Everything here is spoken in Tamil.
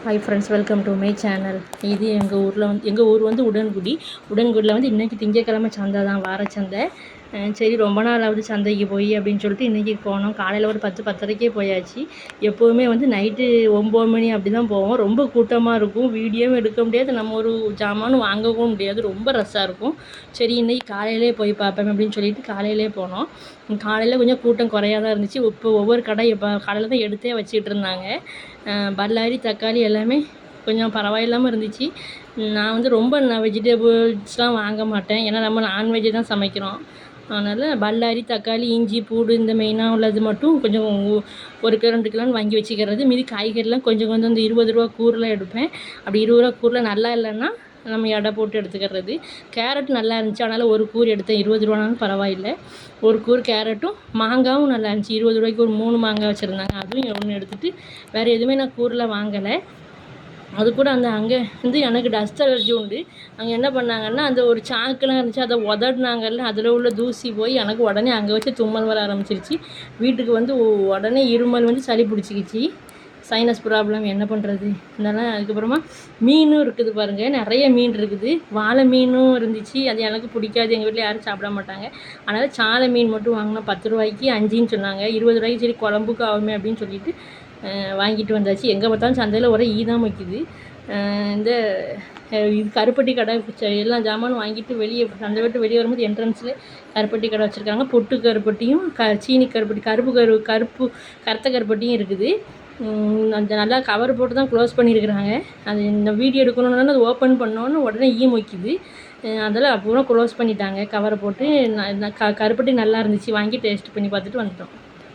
Hi friends, welcome to my channel. இது எங்கள் ஊர் வந்து உடன்குடியில் வந்து இன்றைக்கி திங்கக்கிழமை சந்தை தான், வார சந்தை. சரி, ரொம்ப நாள் ஆகுது சந்தைக்கு போய் அப்படின்னு சொல்லிட்டு இன்றைக்கி போனோம். காலையில் ஒரு 10-10:30 போயாச்சு. எப்போவுமே வந்து நைட்டு 9 மணி அப்படி தான் போவோம். ரொம்ப கூட்டமாக இருக்கும், வீடியோவும் எடுக்க முடியாது, நம்ம ஒரு ஜாமானும் வாங்கவும் முடியாது, ரொம்ப ரஷ்ஷாக இருக்கும். சரி, இன்றைக்கி காலையிலே போய் பார்ப்போம் அப்படின்னு சொல்லிட்டு காலையிலே போனோம். காலையில் கொஞ்சம் கூட்டம் குறையாக தான் இருந்துச்சு. இப்போ ஒவ்வொரு கடை காலையில் தான் எடுத்தே வச்சுக்கிட்டு இருந்தாங்க. பல்லாரி, தக்காளி எல்லாமே கொஞ்சம் பரவாயில்லாமல் இருந்துச்சு. நான் வந்து ரொம்ப வெஜிடபிள்ஸ்லாம் வாங்க மாட்டேன், ஏன்னா நம்ம நான்வெஜ்ஜு தான் சமைக்கிறோம். அதனால் பல்லாரி, தக்காளி, இஞ்சி, பூடு இந்த மெயினாக உள்ளது மட்டும் கொஞ்சம் 1 கிலோ 2 கிலோன்னு வாங்கி வச்சுக்கிறது. மீதி காய்கறிலாம் கொஞ்சம் கொஞ்சம் இந்த 20 ரூபா கூறில் எடுப்பேன். அப்படி 20 ரூபா கூறில் நல்லா இல்லைன்னா நம்ம எடை போட்டு எடுத்துக்கிறது. கேரட் நல்லா இருந்துச்சு, அதனால் ஒரு கூறு எடுத்தேன். 20 ரூபானாலும் பரவாயில்லை. ஒரு கூறு கேரட்டும், மாங்காயும் நல்லா இருந்துச்சு. 20 ரூபாய்க்கு ஒரு 3 மாங்காய் வச்சுருந்தாங்க, அதுவும் ஒன்று எடுத்துகிட்டு வேறு எதுவுமே நான் கூறில் வாங்கலை. அது கூட அங்கே வந்து எனக்கு டஸ்ட் அலர்ஜி உண்டு. அங்கே என்ன பண்ணாங்கன்னா, அந்த ஒரு சாக்குலாம் இருந்துச்சு, அதை உதறினாங்கல்ல, அதில் உள்ள தூசி போய் எனக்கு உடனே அங்கே வச்சு தும்மல் வர ஆரம்பிச்சிருச்சு. வீட்டுக்கு வந்து உடனே இருமல் வந்து சளி பிடிச்சிக்கிச்சு. சைனஸ் ப்ராப்ளம், என்ன பண்ணுறது. இதெல்லாம் அதுக்கப்புறமா மீனும் இருக்குது பாருங்கள், நிறைய மீன் இருக்குது. வாழை மீனும் இருந்துச்சு, அது எனக்கு பிடிக்காது, எங்கள் வீட்டில் யாரும் சாப்பிட மாட்டாங்க. அதனால் சாலை மீன் மட்டும் வாங்கினா 10 ரூபாய்க்கு 5ன்னு சொன்னாங்க. 20 ரூபாய்க்கு சரி குழம்புக்கு ஆகுமே அப்படின்னு சொல்லிட்டு வாங்கிட்டு வந்தாச்சு. எங்கே பார்த்தாலும் சந்தையில் ஒரே தான் வைக்குது. இந்த இது கருப்பட்டி கடை, எல்லா ஜாமானும் வாங்கிட்டு வெளியே சந்தை விட்டு வெளியே வரும்போது என்ட்ரன்ஸில் கருப்பட்டி கடை வச்சுருக்காங்க. பொட்டு கருப்பட்டியும் சீனி கருப்பட்டி, கருத்த கருப்பட்டியும் இருக்குது. அந்த நல்லா கவர் போட்டு தான் க்ளோஸ் பண்ணியிருக்கிறாங்க. அது இந்த வீடியோ எடுக்கணுன்னா அது ஓப்பன் பண்ணோன்னு உடனே வைக்குது. அதெல்லாம் அப்புறம் க்ளோஸ் பண்ணிட்டாங்க கவரை போட்டு. கருப்பட்டி நல்லா இருந்துச்சு, வாங்கி டேஸ்ட் பண்ணி பார்த்துட்டு வந்துட்டோம்.